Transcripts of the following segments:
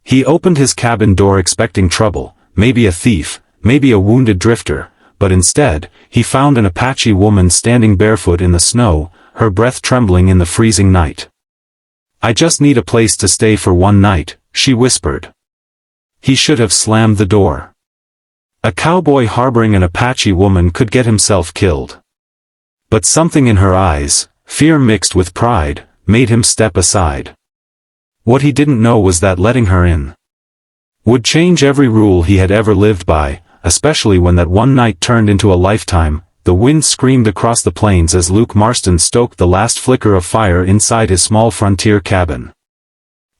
He opened his cabin door expecting trouble, maybe a thief, maybe a wounded drifter, but instead, he found an Apache woman standing barefoot in the snow, her breath trembling in the freezing night. "I just need a place to stay for one night," she whispered. He should have slammed the door. A cowboy harboring an Apache woman could get himself killed. But something in her eyes, fear mixed with pride, made him step aside. What he didn't know was that letting her in would change every rule he had ever lived by, especially when that one night turned into a lifetime. The wind screamed across the plains as Luke Marston stoked the last flicker of fire inside his small frontier cabin.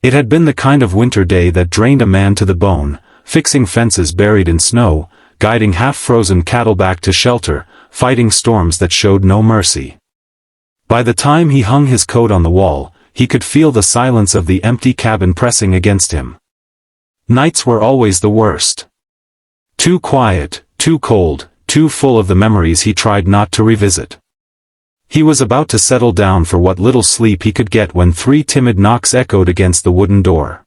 It had been the kind of winter day that drained a man to the bone, fixing fences buried in snow, guiding half-frozen cattle back to shelter, fighting storms that showed no mercy. By the time he hung his coat on the wall, he could feel the silence of the empty cabin pressing against him. Nights were always the worst. Too quiet, too cold, too full of the memories he tried not to revisit. He was about to settle down for what little sleep he could get when 3 timid knocks echoed against the wooden door.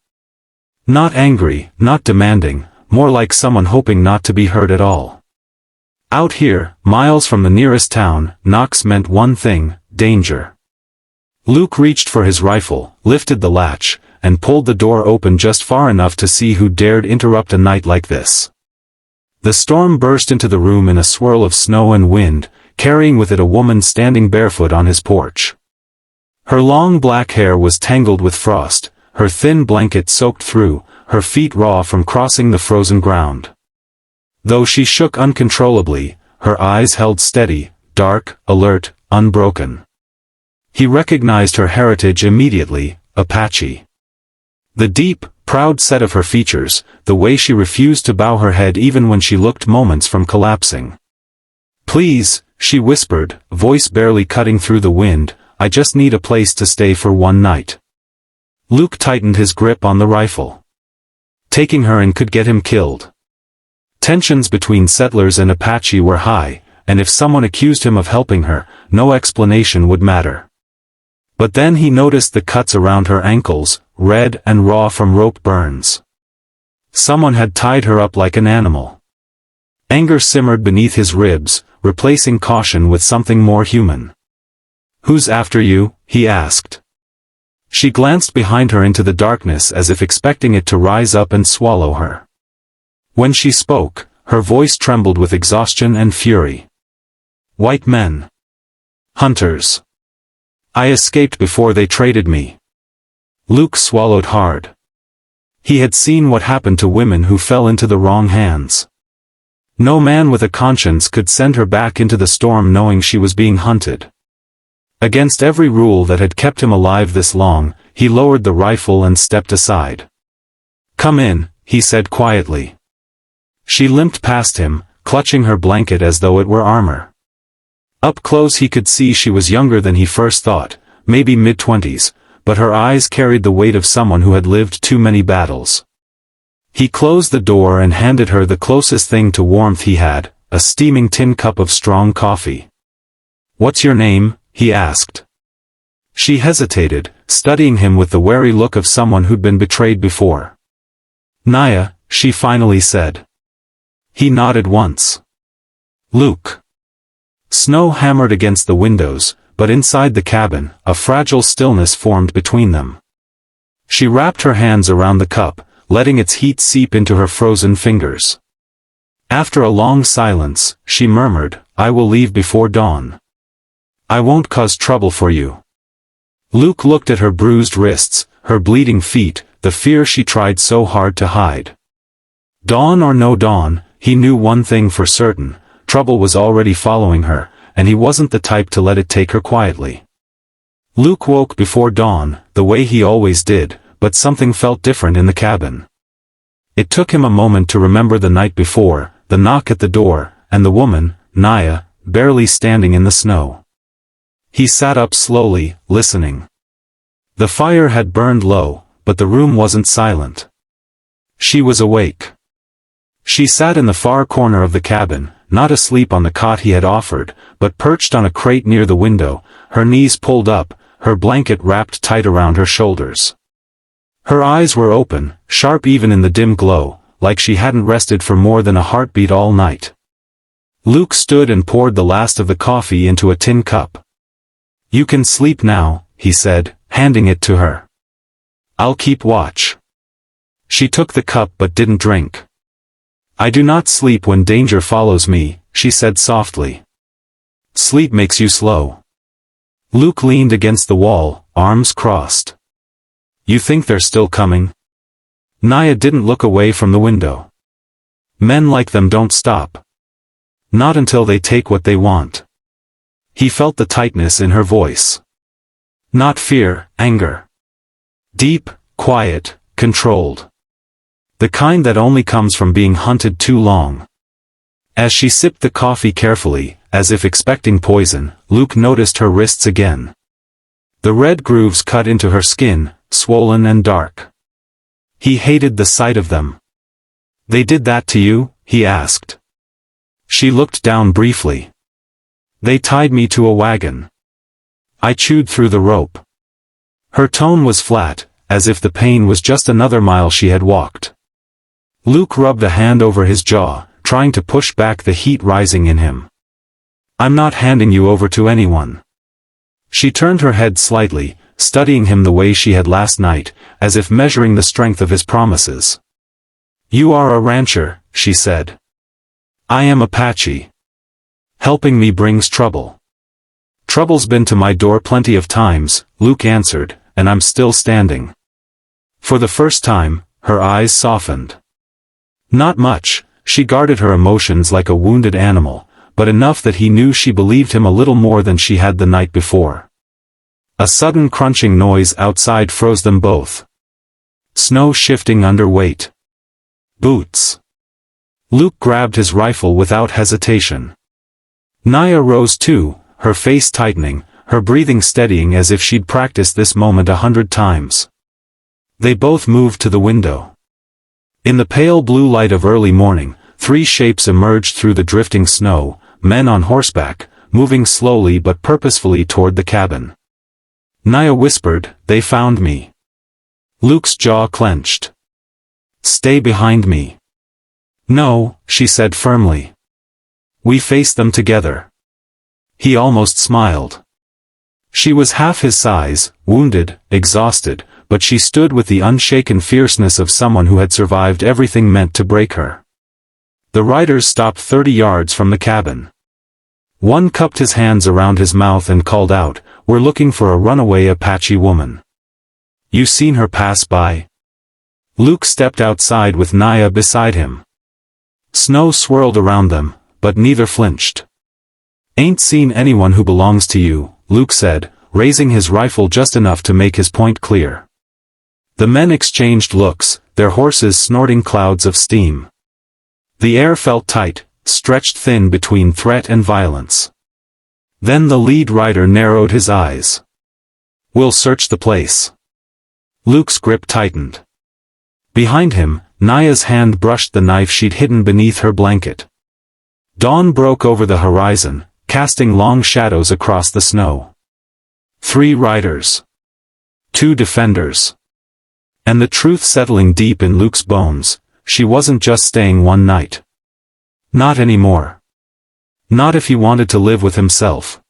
Not angry, not demanding, more like someone hoping not to be heard at all. Out here, miles from the nearest town, knocks meant one thing: danger. Luke reached for his rifle, lifted the latch, and pulled the door open just far enough to see who dared interrupt a night like this. The storm burst into the room in a swirl of snow and wind, carrying with it a woman standing barefoot on his porch. Her long black hair was tangled with frost, her thin blanket soaked through, her feet raw from crossing the frozen ground. Though she shook uncontrollably, her eyes held steady, dark, alert, unbroken. He recognized her heritage immediately: Apache. The deep, proud set of her features, the way she refused to bow her head even when she looked moments from collapsing. "Please," she whispered, voice barely cutting through the wind, "I just need a place to stay for one night." Luke tightened his grip on the rifle. Taking her in could get him killed. Tensions between settlers and Apache were high, and if someone accused him of helping her, no explanation would matter. But then he noticed the cuts around her ankles, red and raw from rope burns. Someone had tied her up like an animal. Anger simmered beneath his ribs, replacing caution with something more human. "Who's after you?" he asked. She glanced behind her into the darkness as if expecting it to rise up and swallow her. When she spoke, her voice trembled with exhaustion and fury. "White men. Hunters. I escaped before they traded me." Luke swallowed hard. He had seen what happened to women who fell into the wrong hands. No man with a conscience could send her back into the storm knowing she was being hunted. Against every rule that had kept him alive this long, he lowered the rifle and stepped aside. "Come in," he said quietly. She limped past him, clutching her blanket as though it were armor. Up close he could see she was younger than he first thought, maybe mid-20s, but her eyes carried the weight of someone who had lived too many battles. He closed the door and handed her the closest thing to warmth he had, a steaming tin cup of strong coffee. "What's your name?" he asked. She hesitated, studying him with the wary look of someone who'd been betrayed before. "Naya," she finally said. He nodded once. "Luke." Snow hammered against the windows, but inside the cabin, a fragile stillness formed between them. She wrapped her hands around the cup, letting its heat seep into her frozen fingers. After a long silence, she murmured, "I will leave before dawn. I won't cause trouble for you." Luke looked at her bruised wrists, her bleeding feet, the fear she tried so hard to hide. Dawn or no dawn, he knew one thing for certain: trouble was already following her, and he wasn't the type to let it take her quietly. Luke woke before dawn, the way he always did, but something felt different in the cabin. It took him a moment to remember the night before, the knock at the door, and the woman, Naya, barely standing in the snow. He sat up slowly, listening. The fire had burned low, but the room wasn't silent. She was awake. She sat in the far corner of the cabin, not asleep on the cot he had offered, but perched on a crate near the window, her knees pulled up, her blanket wrapped tight around her shoulders. Her eyes were open, sharp even in the dim glow, like she hadn't rested for more than a heartbeat all night. Luke stood and poured the last of the coffee into a tin cup. "You can sleep now," he said, handing it to her. "I'll keep watch." She took the cup but didn't drink. "I do not sleep when danger follows me," she said softly. "Sleep makes you slow." Luke leaned against the wall, arms crossed. "You think they're still coming?" Naya didn't look away from the window. "Men like them don't stop. Not until they take what they want." He felt the tightness in her voice. Not fear, anger. Deep, quiet, controlled. The kind that only comes from being hunted too long. As she sipped the coffee carefully, as if expecting poison, Luke noticed her wrists again. The red grooves cut into her skin, swollen and dark. He hated the sight of them. "They did that to you?" he asked. She looked down briefly. "They tied me to a wagon. I chewed through the rope." Her tone was flat, as if the pain was just another mile she had walked. Luke rubbed a hand over his jaw, trying to push back the heat rising in him. "I'm not handing you over to anyone." She turned her head slightly, studying him the way she had last night, as if measuring the strength of his promises. "You are a rancher," she said. "I am Apache. Helping me brings trouble." "Trouble's been to my door plenty of times," Luke answered, "and I'm still standing." For the first time, her eyes softened. Not much, she guarded her emotions like a wounded animal, but enough that he knew she believed him a little more than she had the night before. A sudden crunching noise outside froze them both. Snow shifting under weight. Boots. Luke grabbed his rifle without hesitation. Naya rose too, her face tightening, her breathing steadying as if she'd practiced this moment 100 times. They both moved to the window. In the pale blue light of early morning, 3 shapes emerged through the drifting snow, men on horseback, moving slowly but purposefully toward the cabin. Naya whispered, "They found me." Luke's jaw clenched. "Stay behind me." "No," she said firmly. "We face them together." He almost smiled. She was half his size, wounded, exhausted, but she stood with the unshaken fierceness of someone who had survived everything meant to break her. The riders stopped 30 yards from the cabin. One cupped his hands around his mouth and called out, "We're looking for a runaway Apache woman. You seen her pass by?" Luke stepped outside with Naya beside him. Snow swirled around them, but neither flinched. "Ain't seen anyone who belongs to you," Luke said, raising his rifle just enough to make his point clear. The men exchanged looks, their horses snorting clouds of steam. The air felt tight, stretched thin between threat and violence. Then the lead rider narrowed his eyes. "We'll search the place." Luke's grip tightened. Behind him, Naya's hand brushed the knife she'd hidden beneath her blanket. Dawn broke over the horizon, casting long shadows across the snow. 3 riders. 2 defenders. And the truth settling deep in Luke's bones, she wasn't just staying one night. Not anymore. Not if he wanted to live with himself.